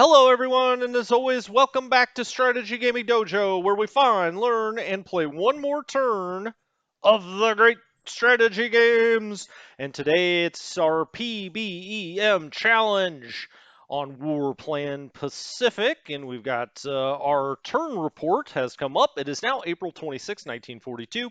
Hello, everyone, and as always, welcome back to Strategy Gaming Dojo, where we find, learn, and play one more turn of the great strategy games. And today it's our PBEM challenge on WarPlan Pacific, and we've got our turn report has come up. It is now April 26, 1942.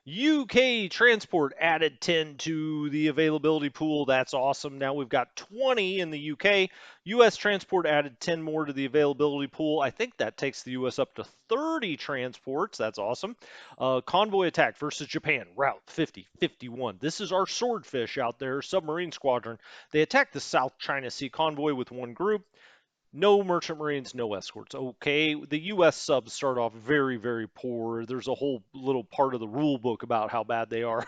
UK transport added 10 to the availability pool. That's awesome. Now we've got 20 in the UK. US transport added 10 more to the availability pool. I think that takes the US up to 30 transports. That's awesome. Convoy attack versus Japan, Route 5051. This is our swordfish out there, submarine squadron. They attacked the South China Sea convoy with one group. No merchant marines, no escorts. Okay, the U.S. subs start off very, very poor. There's a whole little part of the rule book about how bad they are.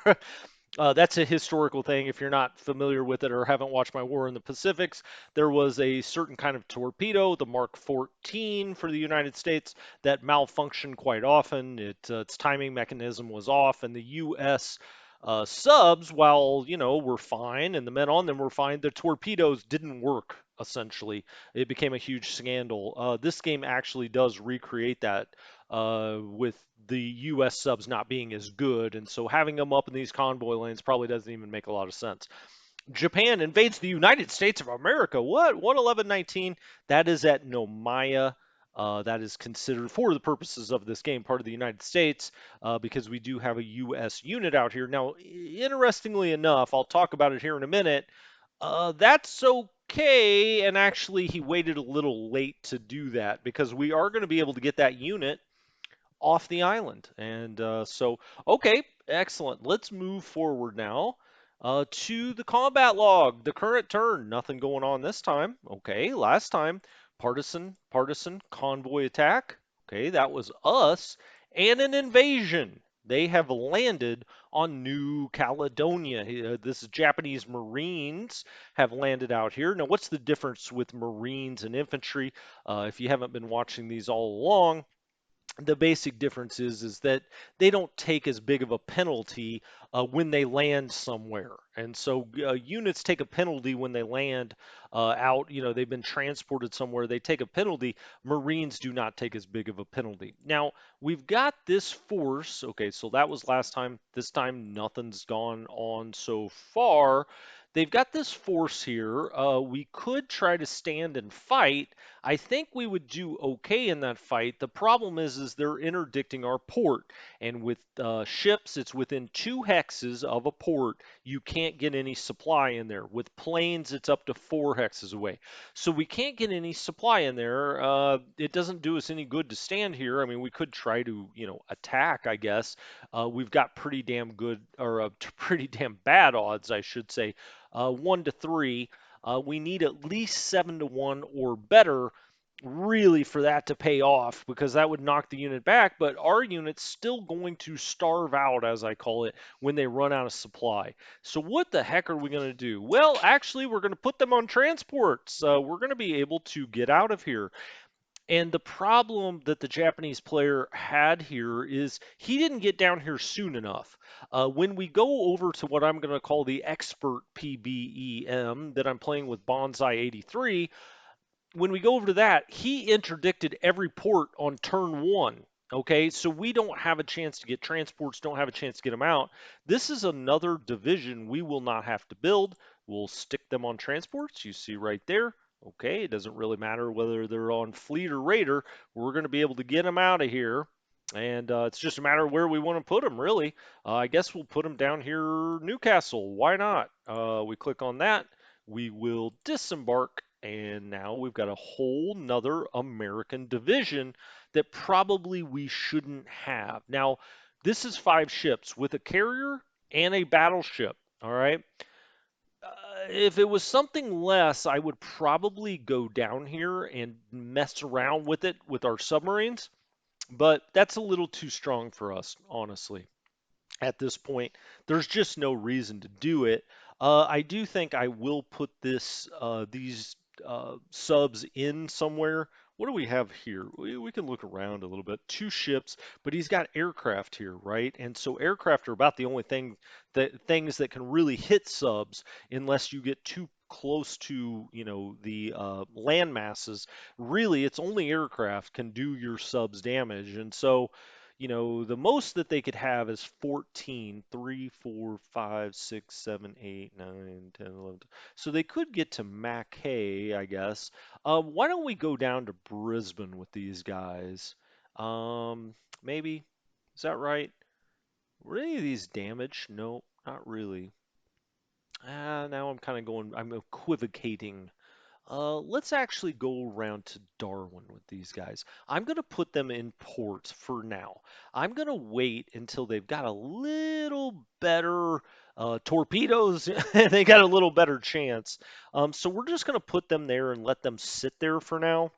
That's a historical thing. If you're not familiar with it or haven't watched my War in the Pacifics, there was a certain kind of torpedo, the Mark 14 for the United States, that malfunctioned quite often. Its timing mechanism was off, and the U.S. Subs, while were fine, and the men on them were fine, the torpedoes didn't work. Essentially, it became a huge scandal. This game actually does recreate that with the U.S. subs not being as good, and so having them up in these convoy lanes probably doesn't even make a lot of sense. Japan invades the United States of America. What? 11119? That is at Nomaya. That is considered, for the purposes of this game, part of the United States because we do have a U.S. unit out here. Now, interestingly enough, I'll talk about it here in a minute. That's okay, and actually, he waited a little late to do that because we are going to be able to get that unit off the island. And okay, excellent. Let's move forward now to the combat log. The current turn, nothing going on this time. Okay, last time, partisan convoy attack. Okay, that was us, and an invasion. They have landed on New Caledonia. This is Japanese Marines have landed out here. Now, what's the difference with Marines and infantry? If you haven't been watching these all along, the basic difference is that they don't take as big of a penalty when they land somewhere, and so units take a penalty when they land out. They've been transported somewhere. They take a penalty. Marines do not take as big of a penalty. Now we've got this force. Okay, so that was last time. This time nothing's gone on so far. They've got this force here. We could try to stand and fight. I think we would do okay in that fight. The problem is they're interdicting our port, and with ships, it's within 2 hexes of a port. You can't get any supply in there. With planes, it's up to 4 hexes away, so we can't get any supply in there. It doesn't do us any good to stand here. I mean, we could try to, attack, I guess. We've got pretty damn good, or pretty damn bad odds, I should say, 1 to 3. We need at least 7 to 1 or better, really, for that to pay off, because that would knock the unit back. But our unit's still going to starve out, as I call it, when they run out of supply. So what the heck are we going to do? Well, actually, we're going to put them on transports. We're going to be able to get out of here. And the problem that the Japanese player had here is he didn't get down here soon enough. When we go over to what I'm going to call the expert PBEM that I'm playing with Bonsai 83, when we go over to that, he interdicted every port on turn 1. Okay, so we don't have a chance to get transports, don't have a chance to get them out. This is another division we will not have to build. We'll stick them on transports. You see right there. Okay, it doesn't really matter whether they're on fleet or raider. We're going to be able to get them out of here. And it's just a matter of where we want to put them, really. I guess we'll put them down here, Newcastle. Why not? We click on that. We will disembark, and now we've got a whole nother American division that probably we shouldn't have. Now, this is 5 ships with a carrier and a battleship. All right. If it was something less, I would probably go down here and mess around with it with our submarines, but that's a little too strong for us, honestly. At this point, there's just no reason to do it. I do think I will put these subs in somewhere. What do we have here? We can look around a little bit. 2 ships, but he's got aircraft here, right? And so aircraft are about the only things that can really hit subs unless you get too close to, the land masses, really it's only aircraft can do your subs damage. And so, the most that they could have is 14, 3, 4, 5, 6, 7, 8, 9, 10, 11. So they could get to Mackay, I guess. Why don't we go down to Brisbane with these guys? Maybe. Is that right? Were any of these damaged? No, not really. Now I'm kind of I'm equivocating. Let's actually go around to Darwin with these guys. I'm going to put them in port for now. I'm going to wait until they've got a little better torpedoes and they got a little better chance. So we're just going to put them there and let them sit there for now.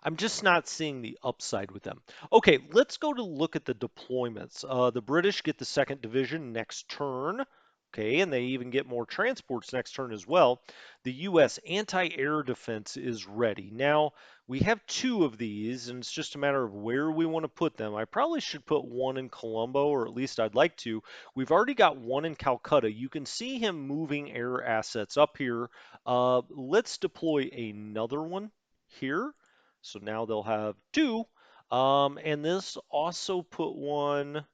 I'm just not seeing the upside with them. Okay, let's go to look at the deployments. The British get the 2nd Division next turn. Okay, and they even get more transports next turn as well. The U.S. anti-air defense is ready. Now, we have 2 of these, and it's just a matter of where we want to put them. I probably should put one in Colombo, or at least I'd like to. We've already got one in Calcutta. You can see him moving air assets up here. Let's deploy another one here. So now they'll have 2. And this also put one.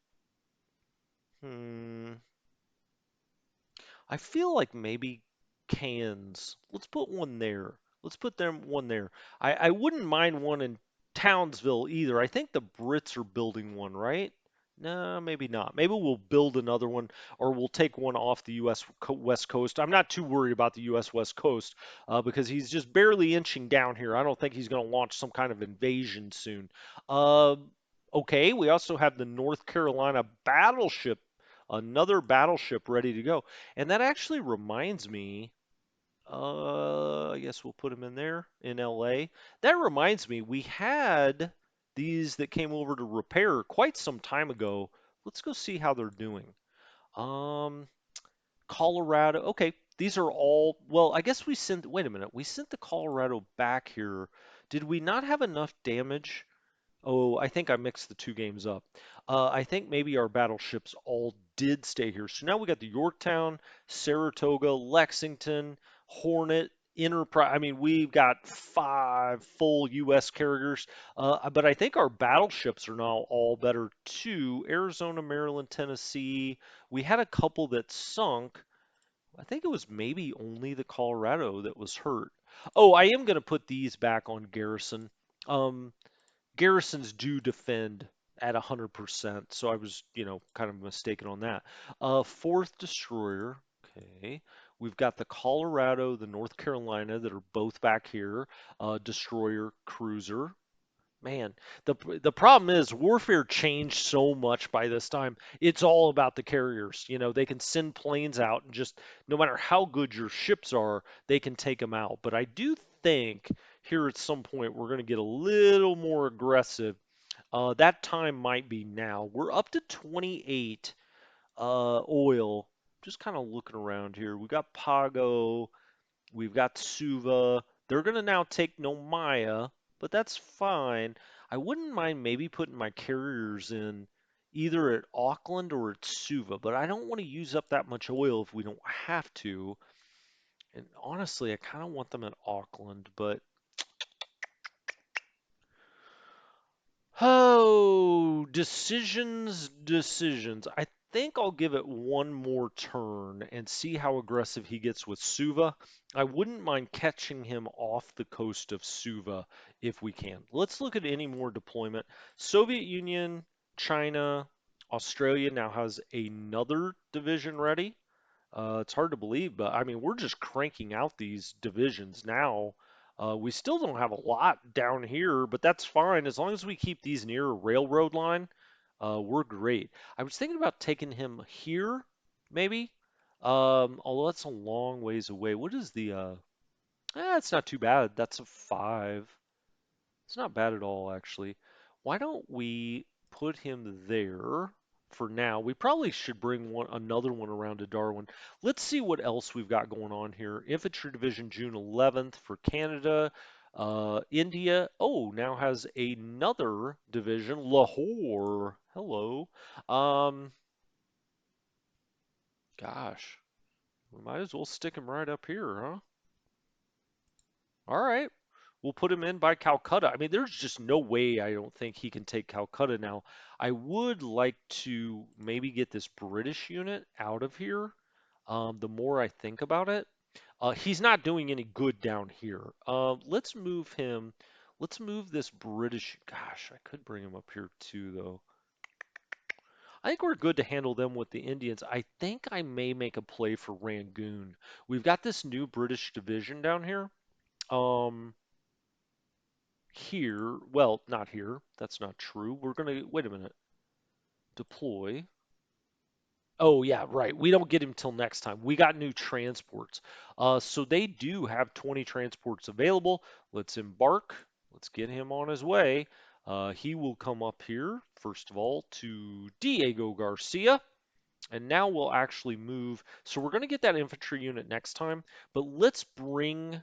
Hmm. I feel like maybe Cairns. Let's put one there. Let's put them one there. I wouldn't mind one in Townsville either. I think the Brits are building one, right? No, maybe not. Maybe we'll build another one, or we'll take one off the U.S. West Coast. I'm not too worried about the U.S. West Coast because he's just barely inching down here. I don't think he's going to launch some kind of invasion soon. Uh, okay, we also have the North Carolina battleship, another battleship ready to go. And that actually reminds me, I guess we'll put him in there in LA. That reminds me, we had these that came over to repair quite some time ago. Let's go see how they're doing. Um, Colorado. Okay, these are all, well, I guess we sent, wait a minute, we sent the Colorado back here. Did we not have enough damage? Oh, I think I mixed the 2 games up. I think maybe our battleships all did stay here. So now we got the Yorktown, Saratoga, Lexington, Hornet, Enterprise. I mean, we've got 5 full U.S. carriers, but I think our battleships are now all better too. Arizona, Maryland, Tennessee. We had a couple that sunk. I think it was maybe only the Colorado that was hurt. Oh, I am going to put these back on garrison. Um, Garrisons do defend at 100%, so I was, kind of mistaken on that. 4th destroyer, okay. We've got the Colorado, the North Carolina that are both back here. Destroyer, cruiser. Man, the problem is warfare changed so much by this time. It's all about the carriers. They can send planes out and just no matter how good your ships are, they can take them out. But I do think here at some point we're going to get a little more aggressive. That time might be now. We're up to 28 oil. Just kind of looking around here. We got Pago. We've got Suva. They're going to now take Nomaya, but that's fine. I wouldn't mind maybe putting my carriers in either at Auckland or at Suva, but I don't want to use up that much oil if we don't have to. And honestly, I kind of want them at Auckland, but oh, decisions, decisions. I think I'll give it one more turn and see how aggressive he gets with Suva. I wouldn't mind catching him off the coast of Suva if we can. Let's look at any more deployment. Soviet Union, China, Australia now has another division ready. It's hard to believe, but I mean, we're just cranking out these divisions now. We still don't have a lot down here, but that's fine. As long as we keep these near a railroad line, we're great. I was thinking about taking him here, maybe. Although that's a long ways away. What is it's not too bad. That's a 5. It's not bad at all, actually. Why don't we put him there for now? We probably should bring another one around to Darwin. Let's see what else we've got going on here. Infantry Division, June 11th for Canada. India, now has another division, Lahore. Hello. Um, Gosh. We might as well stick him right up here, huh? All right. We'll put him in by Calcutta. I mean, there's just no way I don't think he can take Calcutta now. I would like to maybe get this British unit out of here. The more I think about it, he's not doing any good down here. Let's move him. Let's move this British. Gosh, I could bring him up here too, though. I think we're good to handle them with the Indians. I think I may make a play for Rangoon. We've got this new British division down here. Um, Here, well, not here. That's not true. We're gonna, wait a minute, deploy. Oh yeah, right. We don't get him till next time. We got new transports. So they do have 20 transports available. Let's embark. Let's get him on his way. He will come up here, first of all, to Diego Garcia. And now we'll actually move. So we're going to get that infantry unit next time, but let's bring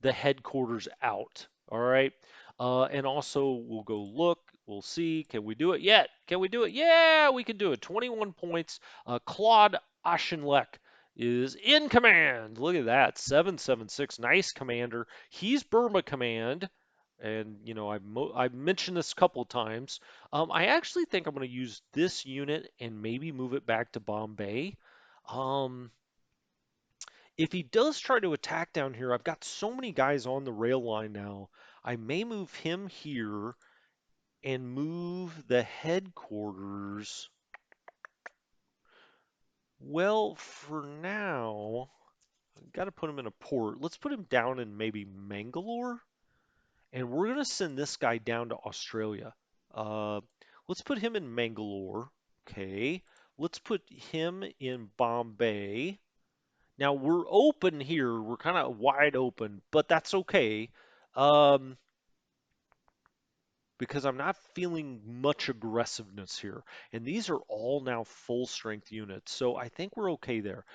the headquarters out. All right. And also we'll go look. We'll see. Can we do it yet? Can we do it? Yeah, we can do it. 21 points. Claude Aschenleck is in command. Look at that. 776. Nice commander. He's Burma command. And I've mentioned this a couple of times. I actually think I'm going to use this unit and maybe move it back to Bombay. Um, if he does try to attack down here, I've got so many guys on the rail line now. I may move him here and move the headquarters. Well, for now, I've got to put him in a port. Let's put him down in maybe Mangalore. And we're going to send this guy down to Australia. Uh, let's put him in Mangalore. Okay. Let's put him in Bombay. Now we're open here. We're kind of wide open, but that's okay. Um, because I'm not feeling much aggressiveness here. And these are all now full strength units. So I think we're okay there.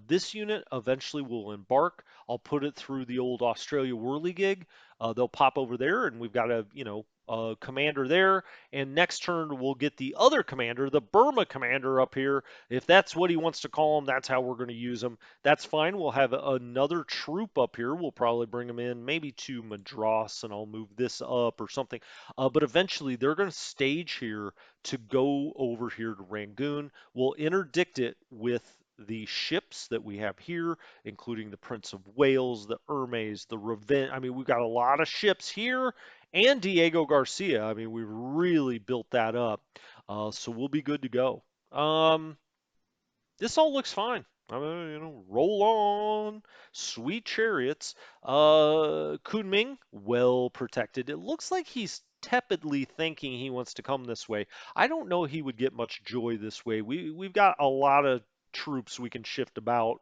This unit eventually will embark. I'll put it through the old Australia whirligig. They'll pop over there, and we've got a commander there. And next turn, we'll get the other commander, the Burma commander up here. If that's what he wants to call him, that's how we're going to use him. That's fine. We'll have another troop up here. We'll probably bring him in maybe to Madras, and I'll move this up or something. But eventually they're going to stage here to go over here to Rangoon. We'll interdict it with the ships that we have here, including the Prince of Wales, the Hermes, the Revenge. I mean, we've got a lot of ships here and Diego Garcia. I mean, we've really built that up. So we'll be good to go. This all looks fine. I mean, roll on, sweet chariots. Kunming, well protected. It looks like he's tepidly thinking he wants to come this way. I don't know he would get much joy this way. We've got a lot of troops we can shift about.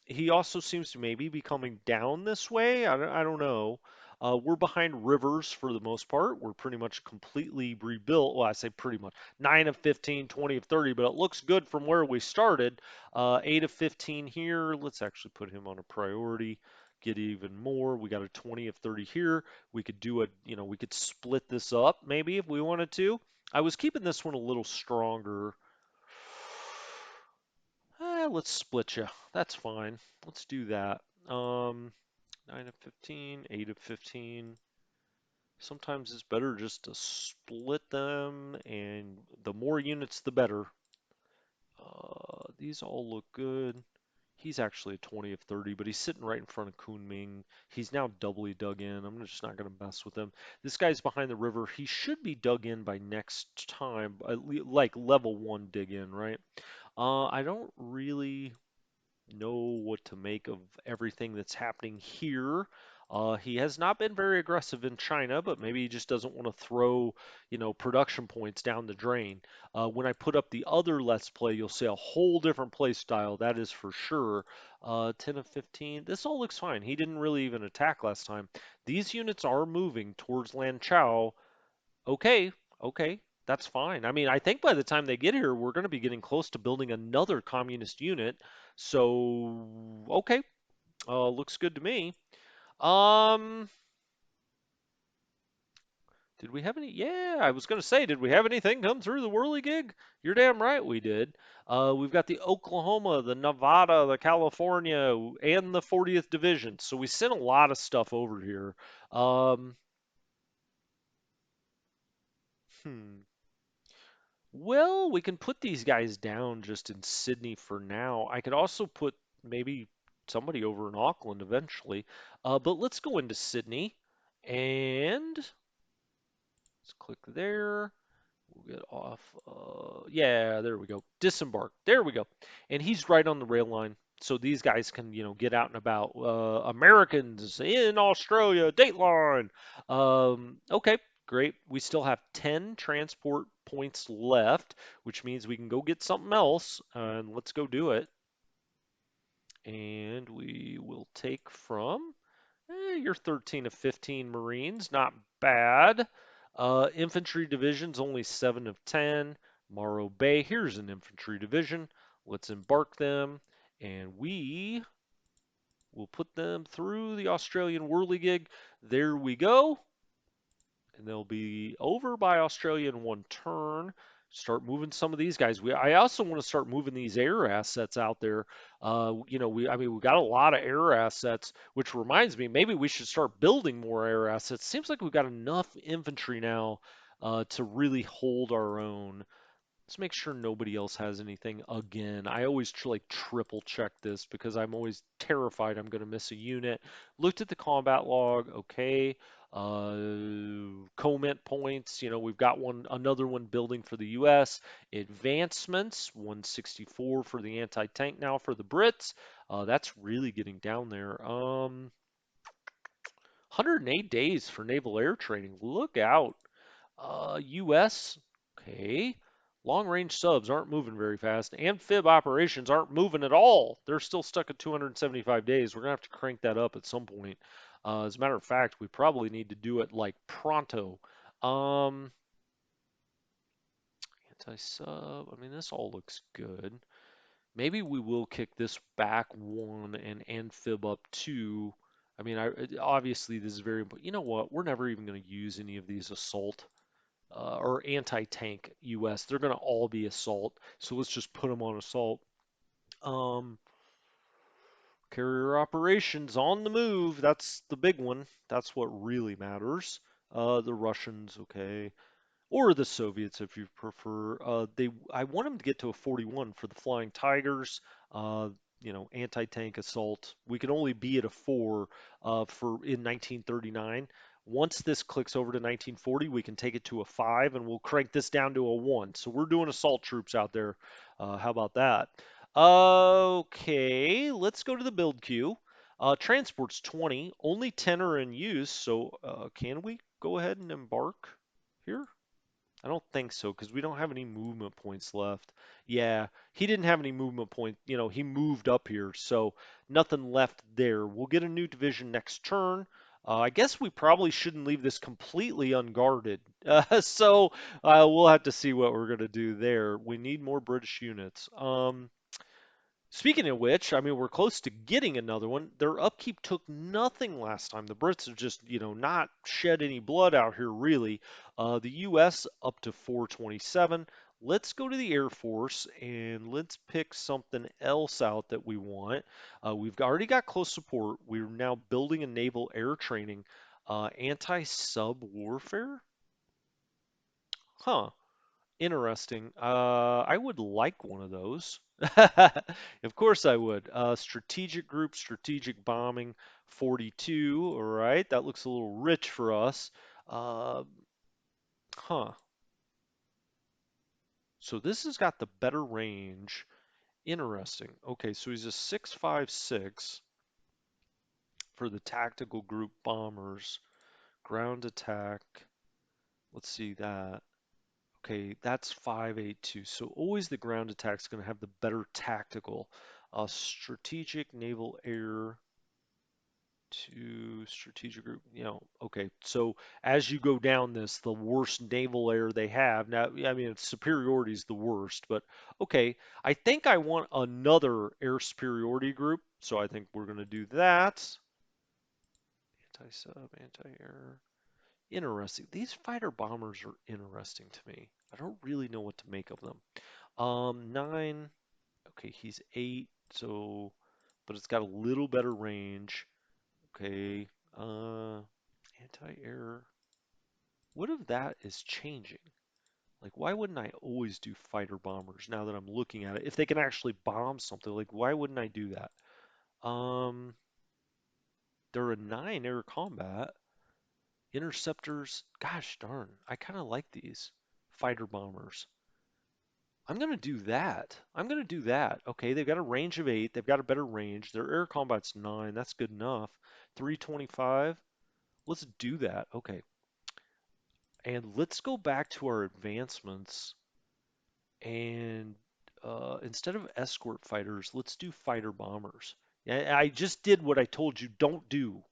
He also seems to maybe be coming down this way. I don't know. We're behind rivers for the most part. We're pretty much completely rebuilt. Well, I say pretty much. 9 of 15, 20 of 30, but it looks good from where we started. 8 of 15 here. Let's actually put him on a priority. Get even more. We got a 20 of 30 here. We could do we could split this up maybe if we wanted to. I was keeping this one a little stronger. Let's split you. That's fine. Let's do that. 9 of 15, 8 of 15. Sometimes it's better just to split them, and the more units, the better. These all look good. He's actually a 20 of 30, but he's sitting right in front of Kunming. He's now doubly dug in. I'm just not going to mess with him. This guy's behind the river. He should be dug in by next time, like level 1 dig in, right? I don't really know what to make of everything that's happening here. He has not been very aggressive in China, but maybe he just doesn't want to throw, production points down the drain. When I put up the other Let's Play, you'll see a whole different play style, that is for sure. 10 of 15. This all looks fine. He didn't really even attack last time. These units are moving towards Lanchao. Okay, okay, that's fine. I mean, I think by the time they get here, we're going to be getting close to building another communist unit. So, okay, looks good to me. Um, Did we have any? Yeah, I was going to say, did we have anything come through the whirligig? You're damn right we did. We've got the Oklahoma, the Nevada, the California, and the 40th Division. So we sent a lot of stuff over here. Um, hmm. Well, we can put these guys down just in Sydney for now. I could also put maybe somebody over in Auckland eventually. But let's go into Sydney and let's click there. We'll get off. Yeah, there we go. Disembark. There we go. And he's right on the rail line. So these guys can, get out and about. Americans in Australia, Dateline. Okay, great. We still have 10 transport points left, which means we can go get something else. And let's go do it. And we will take from you're 13 of 15 Marines, not bad. Infantry division's only 7 of 10. Morro Bay, here's an infantry division. Let's embark them, and we will put them through the Australian whirligig. There we go. And they'll be over by Australia in one turn. Start moving some of these guys. I also want to start moving these air assets out there. We got a lot of air assets, which reminds me, maybe we should start building more air assets. Seems like we've got enough infantry now to really hold our own. Let's make sure nobody else has anything again. I always like triple check this because I'm always terrified I'm going to miss a unit. Looked at the combat log. Okay. Comment points. We've got another one building for the U.S. Advancements, 164 for the anti-tank now for the Brits. That's really getting down there. 108 days for naval air training. Look out. US, okay. Long range subs aren't moving very fast. Amphib operations aren't moving at all. They're still stuck at 275 days. We're going to have to crank that up at some point. As a matter of fact, we probably need to do it like pronto. Um, Anti-sub, I mean, this all looks good. Maybe we will kick this back one and amphib up two. I mean, obviously this is very, but you know what? We're never even going to use any of these assault or anti-tank US. They're going to all be assault. So let's just put them on assault. Um, Carrier operations on the move. That's the big one. That's what really matters. The Russians, okay, or the Soviets if you prefer. I want them to get to a 41 for the Flying Tigers. Uh, Anti-tank assault. We can only be at a 4 for in 1939. Once this clicks over to 1940, we can take it to a 5, and we'll crank this down to a 1. So we're doing assault troops out there. How about that? Okay, let's go to the build queue. Transport's 20. Only 10 are in use. So can we go ahead and embark here? I don't think so because we don't have any movement points left. Yeah, he didn't have any movement point. He moved up here, so nothing left there. We'll get a new division next turn. I guess we probably shouldn't leave this completely unguarded. So we'll have to see what we're going to do there. We need more British units. Speaking of which, I mean, we're close to getting another one. Their upkeep took nothing last time. The Brits have just, not shed any blood out here, really. The U.S. up to 427. Let's go to the Air Force and let's pick something else out that we want. We've already got close support. We're now building a naval air training. Anti-sub warfare? Huh. Interesting. I would like one of those. Of course I would. Strategic group, strategic bombing, 42. All right, that looks a little rich for us. Uh, huh. So this has got the better range. Interesting. Okay, so he's a 656 for the tactical group bombers. Ground attack. Let's see that. Okay, that's 582. So always the ground attack's going to have the better tactical. Strategic naval air to strategic group. Okay. So as you go down this, the worse naval air they have. Now, I mean, superiority is the worst, but okay. I think I want another air superiority group. So I think we're going to do that. Anti-sub, anti-air. Interesting. These fighter bombers are interesting to me. I don't really know what to make of them. 9. Okay, he's 8, so but it's got a little better range. Okay. Anti-air. What if that is changing? Like, why wouldn't I always do fighter bombers now that I'm looking at it? If they can actually bomb something, like, why wouldn't I do that? Um, they're a 9 air combat. Interceptors, gosh darn, I kind of like these fighter bombers. I'm going to do that. I'm going to do that. Okay, they've got a range of 8. They've got a better range. Their air combat's 9. That's good enough. 325. Let's do that. Okay. And let's go back to our advancements. And instead of escort fighters, let's do fighter bombers. Yeah, I just did what I told you don't do.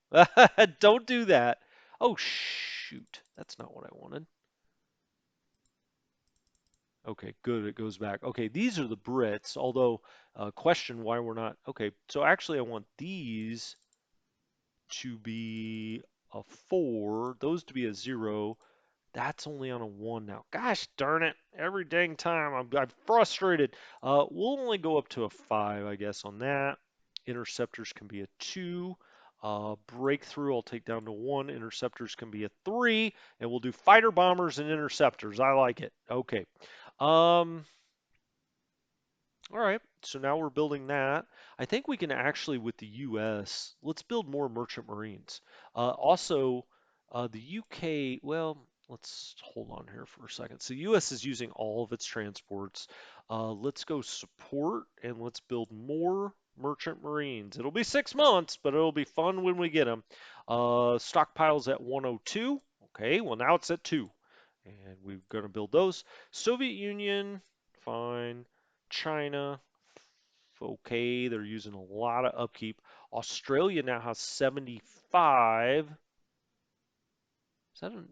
Don't do that. Oh, shoot. That's not what I wanted. Okay, good. It goes back. Okay, these are the Brits, although question why we're not. Okay, so actually I want these to be a 4, those to be a 0. That's only on a 1 now. Gosh darn it. Every dang time I'm frustrated. We'll only go up to a 5, I guess, on that. Interceptors can be a 2. Breakthrough I'll take down to 1. Interceptors can be a 3. And we'll do fighter bombers and interceptors. I like it. Okay. Um, all right, so now we're building that. I think we can actually, with the US, let's build more merchant marines. Also, the UK, well, let's hold on here for a second. So US is using all of its transports. Let's go support and let's build more merchant marines. It'll be 6 months, but it'll be fun when we get them. Stockpiles at 102. Okay, well now it's at 2. And we're going to build those. Soviet Union, fine. China, okay, they're using a lot of upkeep. Australia now has 75.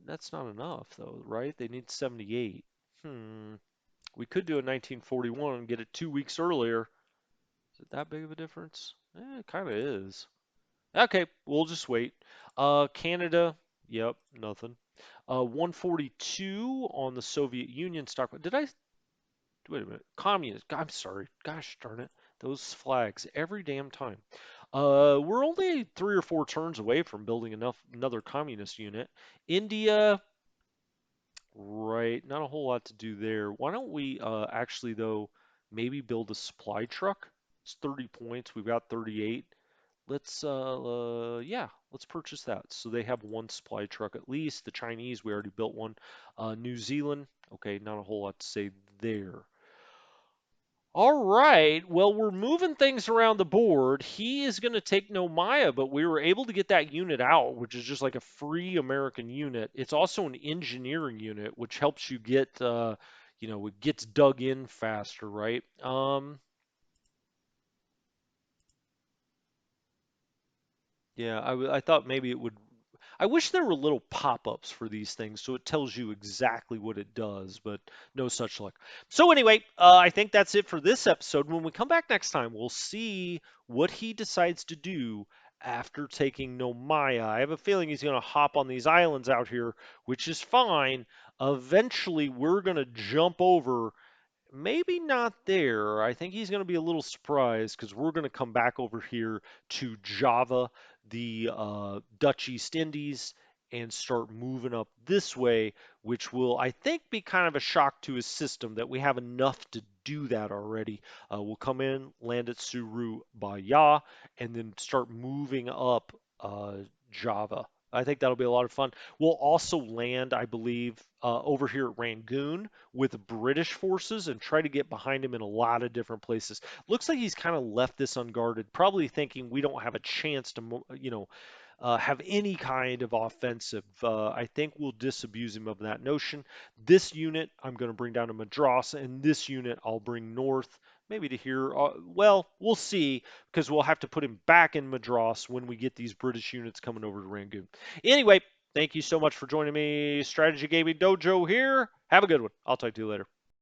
That's not enough though, right? They need 78. Hmm. We could do a 1941 and get it 2 weeks earlier. Is it that big of a difference? It kind of is. Okay, we'll just wait. Canada, yep, nothing. 142 on the Soviet Union stock. Did I wait a minute. Communist. I'm sorry. Gosh darn it. Those flags every damn time. We're only 3 or 4 turns away from building another communist unit. India, right. Not a whole lot to do there. Why don't we actually though maybe build a supply truck? It's 30 points. We've got 38. Yeah, let's purchase that. So they have one supply truck at least. The Chinese, we already built one. New Zealand, okay, not a whole lot to say there. All right. Well, we're moving things around the board. He is going to take Nomaya, but we were able to get that unit out, which is just like a free American unit. It's also an engineering unit, which helps you get, it gets dug in faster, right? Yeah, I thought maybe it would. I wish there were little pop-ups for these things so it tells you exactly what it does, but no such luck. So anyway, I think that's it for this episode. When we come back next time, we'll see what he decides to do after taking Nomaya. I have a feeling he's going to hop on these islands out here, which is fine. Eventually, we're going to jump over. Maybe not there. I think he's going to be a little surprised because we're going to come back over here to Java, the Dutch East Indies, and start moving up this way, which will, I think, be kind of a shock to his system that we have enough to do that already. We'll come in, land at Surabaya, and then start moving up Java. I think that'll be a lot of fun. We'll also land, I believe, over here at Rangoon with British forces and try to get behind him in a lot of different places. Looks like he's kind of left this unguarded, probably thinking we don't have a chance to, have any kind of offensive. I think we'll disabuse him of that notion. This unit I'm going to bring down to Madras, and this unit I'll bring north, maybe to here. Well, we'll see, because we'll have to put him back in Madras when we get these British units coming over to Rangoon. Anyway, thank you so much for joining me. Strategy Gaming Dojo here. Have a good one. I'll talk to you later.